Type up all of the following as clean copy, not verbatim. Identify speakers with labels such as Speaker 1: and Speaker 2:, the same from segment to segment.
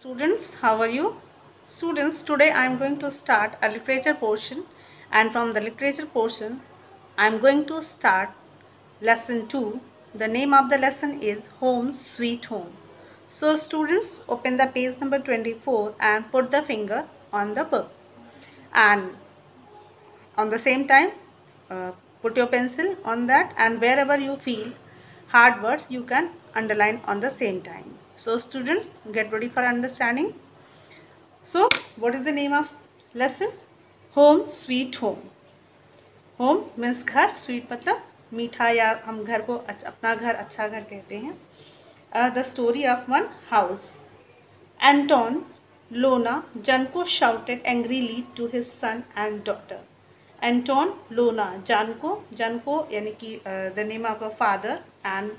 Speaker 1: Students, how are you? Students, today I am going to start a literature portion, and from the literature portion I am going to start lesson 2. The name of the lesson is Home Sweet Home. So students, open the page number 24 and put the finger on the book, and on the same time put your pencil on that, and wherever you feel hard words you can underline on the same time. So students, get ready for understanding. So what is the name of lesson? Home Sweet Home. Home means घर, sweet मतलब मीठा, या हम घर को अपना घर, अच्छा घर कहते हैं. The story of one house. Anton, Lona, Janko shouted angrily to his son and daughter. Anton, Lona, Janko यानी कि the name of a father, and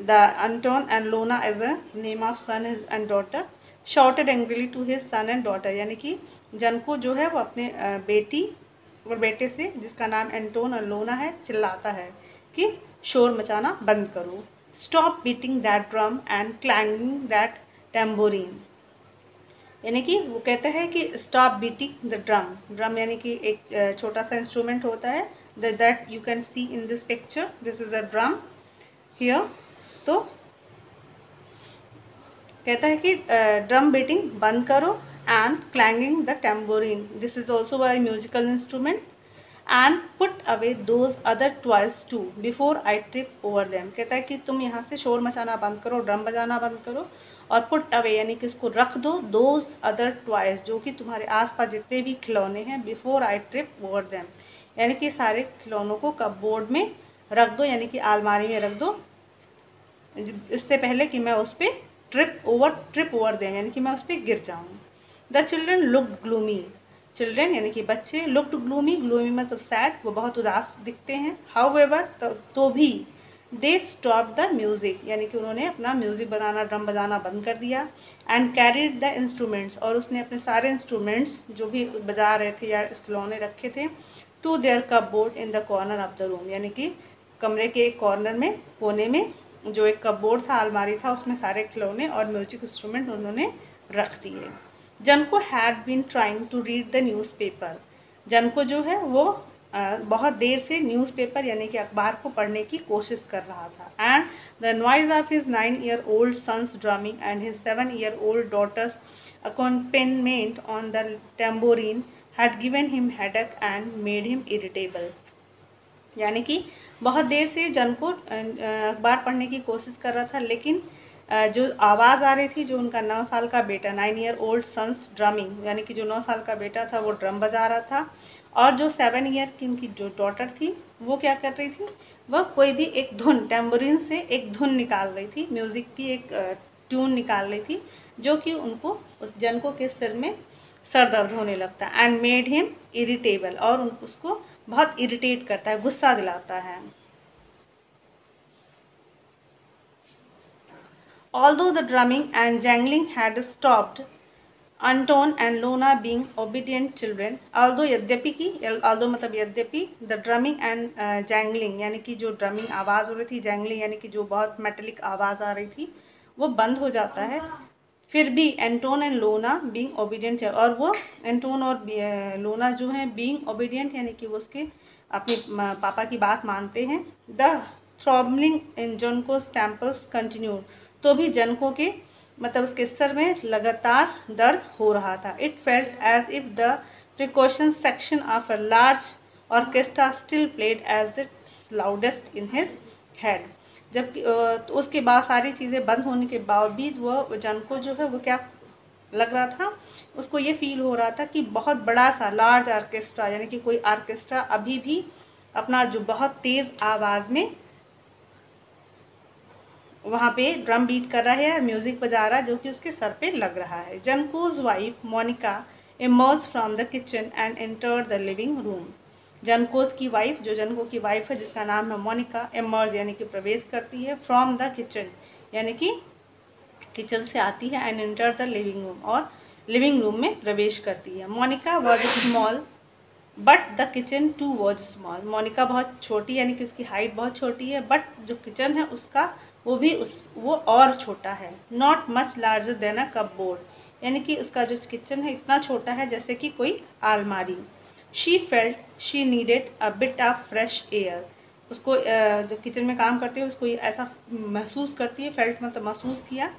Speaker 1: the Anton and Lona as a name of son and daughter. Shouted angrily to his son and daughter, यानी कि जनको जो है वो अपने बेटी और बेटे से, जिसका नाम एंटोन और लोना है, चिल्लाता है कि शोर मचाना बंद करो. Stop beating that drum and clanging that tambourine. यानी कि वो कहता है कि stop beating the drum. Drum यानी कि एक छोटा सा इंस्ट्रूमेंट होता है, that you can see in this picture. This is a drum here. तो कहता है कि ड्रम बीटिंग बंद करो, and clanging the tambourine, this is also a musical instrument, and put away those other toys too before I trip over them. कहता है कि तुम यहाँ से शोर मचाना बंद करो, ड्रम बजाना बंद करो, और पुट अवे यानी कि इसको रख दो, दोज अदर टॉयज जो कि तुम्हारे आसपास जितने भी खिलौने हैं, before I trip over them यानी कि सारे खिलौनों को कपबोर्ड में रख दो, यानी कि अलमारी में रख दो, इससे पहले कि मैं उस पर ट्रिप ओवर दें, यानी कि मैं उस पर गिर जाऊँ. The children looked gloomy. Children यानी कि बच्चे, लुक्ड ग्लूमी, ग्लूमी मतलब सैड, वो बहुत उदास दिखते हैं. हाउएवर, तो भी, दे स्टॉप द म्यूज़िक यानी कि उन्होंने अपना म्यूज़िक बनाना, ड्रम बजाना बंद कर दिया. एंड कैरिड द इंस्ट्रूमेंट्स, और उसने अपने सारे इंस्ट्रूमेंट्स जो भी बजा रहे थे या खिलौने रखे थे, to their cupboard in the corner of the room, यानी कि कमरे के एक कॉर्नर में, कोने में जो एक कपबोर्ड था, अलमारी था, उसमें सारे खिलौने और म्यूजिक इंस्ट्रूमेंट उन्होंने रख दिए. Janko had been trying to read the newspaper. Janko जो है वो बहुत देर से न्यूज़पेपर यानी कि अखबार को पढ़ने की कोशिश कर रहा था. And the noise of his 9-year-old sons drumming and his 7-year-old daughter's accompaniment on the tambourine had given him headache and made him irritable. यानी कि बहुत देर से जनको अखबार पढ़ने की कोशिश कर रहा था, लेकिन जो आवाज़ आ रही थी, जो उनका 9 साल का बेटा, 9-year-old सन्स ड्रमिंग यानी कि जो 9 साल का बेटा था वो ड्रम बजा रहा था, और जो 7 ईयर की उनकी जो डॉटर थी वो क्या कर रही थी, वह कोई भी एक धुन, टेम्बोरिन से एक धुन निकाल रही थी, म्यूज़िक की एक ट्यून निकाल रही थी, जो कि उनको, उस जनको के सिर में सर दर्द होने लगता है. एंड मेड हिम इरिटेबल, और उसको बहुत इरिटेट करता है, गुस्सा दिलाता है. Although the drumming and jangling had stopped, Anton and Lona being obedient children, although मतलब यद्यपि, the drumming and jangling यानी कि जो ड्रमिंग आवाज़ हो रही थी, जैंगलिंग यानी कि जो बहुत मेटलिक आवाज़ आ रही थी, वो बंद हो जाता है. फिर भी एंटोन एंड लोना बीइंग ओबीडियंट, और वो एंटोन और लोना जो हैं बीइंग ओबीडियंट यानी कि वो उसके अपने पापा की बात मानते हैं. द थ्रॉबलिंग इन जनको टेम्पल्स कंटिन्यूड, तो भी जनको के मतलब उसके सर में लगातार दर्द हो रहा था. It felt as if the percussion section of a large orchestra still played as its loudest in his head. जबकि तो उसके बाद सारी चीज़ें बंद होने के बावजूद वो जनको जो है वो क्या लग रहा था, उसको ये फील हो रहा था कि बहुत बड़ा सा लार्ज ऑर्केस्ट्रा यानी कि कोई ऑर्केस्ट्रा अभी भी अपना जो बहुत तेज़ आवाज़ में वहाँ पे ड्रम बीट कर रहा है, म्यूज़िक बजा रहा है, जो कि उसके सर पे लग रहा है. Janko's wife Monica emerge from the kitchen and entered the living room. Janko's की वाइफ, जो जनको की वाइफ है जिसका नाम है मोनिका, इमर्ज यानी कि प्रवेश करती है, फ्रॉम द किचन यानी कि किचन से आती है, and enter the living room, और लिविंग रूम में प्रवेश करती है. Monica was small but the kitchen too was small. Monica बहुत छोटी यानी कि उसकी हाइट बहुत छोटी है, बट जो किचन है उसका वो और छोटा है। Not much larger than a cupboard, यानी कि उसका जो किचन है इतना छोटा है जैसे कि कोई आलमारी। She felt she needed a bit of fresh air, उसको जो किचन में काम करती है उसको ये ऐसा महसूस करती है, फेल्ट मतलब महसूस किया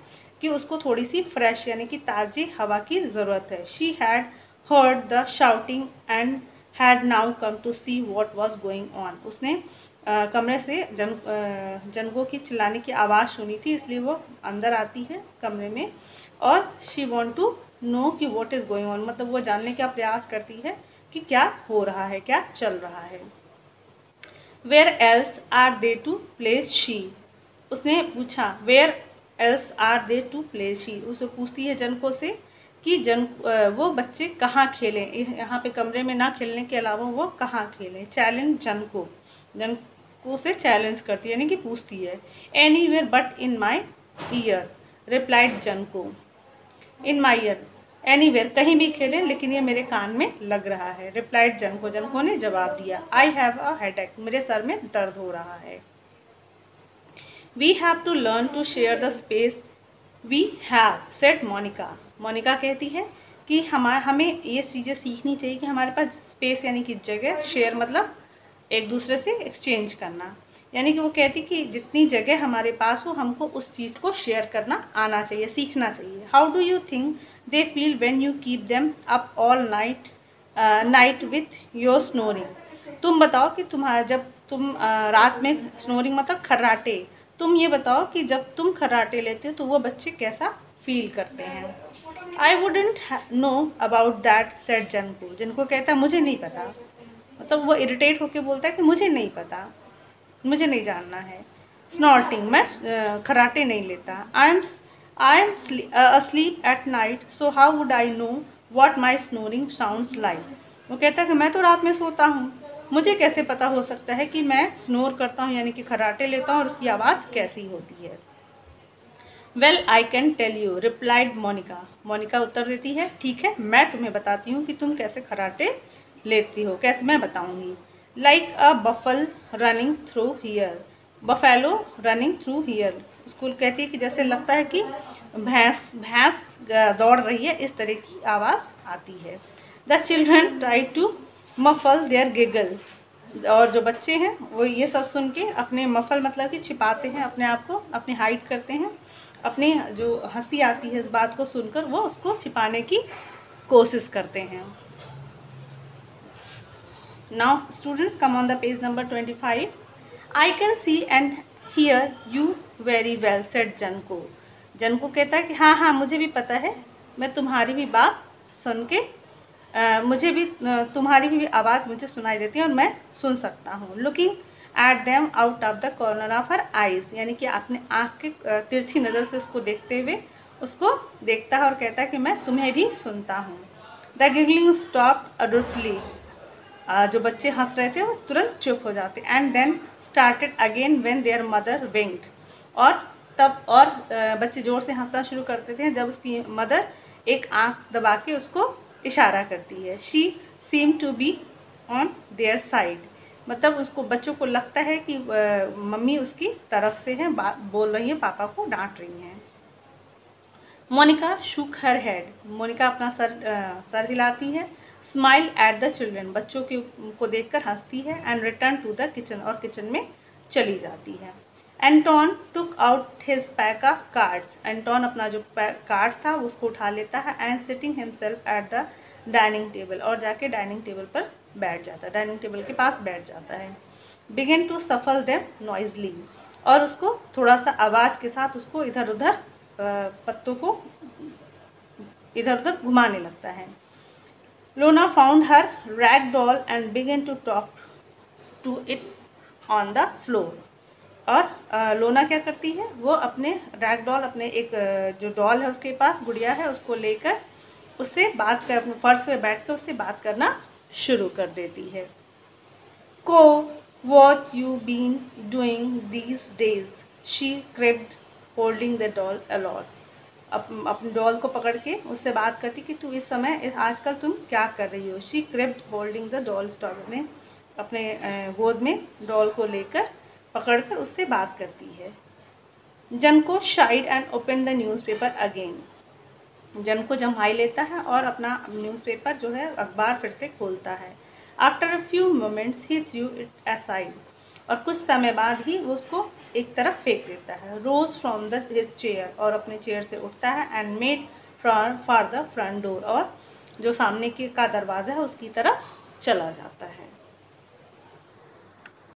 Speaker 1: कि उसको थोड़ी सी फ्रेश यानी कि ताज़ी हवा की ज़रूरत है। She had heard the shouting and had now come to see what was going on, उसने कमरे से जनकों की चिल्लाने की आवाज़ सुनी थी, इसलिए वो अंदर आती है कमरे में और शी वांट टू नो कि व्हाट इज़ गोइंग ऑन, मतलब वो जानने का प्रयास करती है कि क्या हो रहा है, क्या चल रहा है। Where else are they to play she, उसने पूछा where else are they to play she, उसे पूछती है जनकों से कि वो बच्चे कहाँ खेलें, यहाँ पे कमरे में ना खेलने के अलावा वो कहाँ खेलें। चैलेंज जनकों से चैलेंज करती है यानी कि पूछती है। Anywhere but in my year replied जनको, इन माई ईयर एनीवेयर कहीं भी खेलें लेकिन ये मेरे कान में लग रहा है। रिप्लाइड जनको ने जवाब दिया आई हैव अ हेडेक, मेरे सर में दर्द हो रहा है। We have to learn to share the space we have said Monica, Monica कहती है कि हमें ये चीज़ें सीखनी चाहिए कि हमारे पास स्पेस यानी कि जगह, शेयर मतलब एक दूसरे से एक्सचेंज करना, यानी कि वो कहती कि जितनी जगह हमारे पास हो हमको उस चीज़ को शेयर करना आना चाहिए, सीखना चाहिए। How do you think they feel when you keep them up all night with your snoring, तुम बताओ कि जब तुम रात में स्नोरिंग मतलब खर्राटे, तुम ये बताओ कि जब तुम खर्राटे लेते हो तो वो बच्चे कैसा फील करते हैं। I wouldn't know about that said जनको, जिनको कहता है मुझे नहीं पता, मतलब वो इरिटेट होके बोलता है कि मुझे नहीं पता, मुझे नहीं जानना है। स्नॉर्टिंग, मैं खर्राटे नहीं लेता। I am asleep at night so how would I know what my snoring sounds like, वो कहता है कि मैं तो रात में सोता हूँ, मुझे कैसे पता हो सकता है कि मैं स्नोर करता हूँ यानी कि खर्राटे लेता हूँ और उसकी आवाज़ कैसी होती है। Well I can tell you replied Monica, Monica उत्तर देती है ठीक है मैं तुम्हें बताती हूँ कि तुम कैसे खर्राटे लेती हो, कैसे मैं बताऊँगी। Like a baffle running through here, buffalo running through here, school कहती है कि जैसे लगता है कि भैंस दौड़ रही है, इस तरह की आवाज़ आती है। The children try to muffle their giggle, और जो बच्चे हैं वो ये सब सुन के अपने मफल मतलब कि छिपाते हैं अपने आप को, अपने हाइड करते हैं, अपनी जो हंसी आती है इस बात को सुनकर वो उसको छिपाने की कोशिश करते हैं। Now students come on the page number 25। I can see and here you very well said जनको, जनको कहता है कि हाँ हाँ मुझे भी पता है, मैं तुम्हारी भी बात सुन के मुझे भी तुम्हारी भी आवाज़ मुझे सुनाई देती है और मैं सुन सकता हूँ। Looking at them out of the corner of her eyes, यानी कि अपने आँख के तिरछी नज़र से उसको देखते हुए उसको देखता है और कहता है कि मैं तुम्हें भी सुनता हूँ। द गिगलिंग स्टॉप्ड अब्रुप्टली, जो बच्चे हंस रहे थे वो तुरंत चुप हो जाते। And then started again when their mother winked, और तब और बच्चे ज़ोर से हंसना शुरू करते थे जब उसकी मदर एक आँख दबा के उसको इशारा करती है। She seem to be on their side, मतलब उसको बच्चों को लगता है कि मम्मी उसकी तरफ से है, बोल रही है, पापा को डांट रही हैं। मोनिका शुक हर हेड, मोनिका अपना सर हिलाती है। स्माइल एट द चिल्ड्रन, बच्चों को देखकर हंसती है। And return to the kitchen, और किचन में चली जाती है। Anton took out his pack of cards, Anton अपना जो कार्ड्स था उसको उठा लेता है। And sitting himself at the dining table, और जाके डाइनिंग टेबल पर बैठ जाता है, डाइनिंग टेबल के पास बैठ जाता है। बिगिन टू सफल देम नॉइजली, और उसको थोड़ा सा आवाज़ के साथ उसको इधर उधर पत्तों को इधर उधर घुमाने लगता है। Lona found her rag doll and began to talk to it on the floor, और लोना क्या करती है, वो अपने रैग डॉल, अपने एक जो डॉल है उसके पास, गुड़िया है, उसको लेकर उससे बात कर, अपने फर्श पे बैठ कर उससे बात करना शुरू कर देती है। को what you been doing these days, she crept holding the doll aloft, अपनी डॉल को पकड़ के उससे बात करती कि तू इस समय आजकल तुम क्या कर रही हो। She crept holding the doll stall, में अपने गोद में डॉल को लेकर पकड़कर उससे बात करती है। जनको shied and open the newspaper again. जनको जम्हाई लेता है और अपना न्यूज़पेपर जो है अखबार फिर से खोलता है। After a few moments he through it aside, और कुछ समय बाद ही वो उसको एक तरफ फेंक देता है। रोज फ्रॉम द हिज चेयर, और अपने चेयर से उठता है। And made for the front door, और जो सामने के का दरवाज़ा है उसकी तरफ चला जाता है।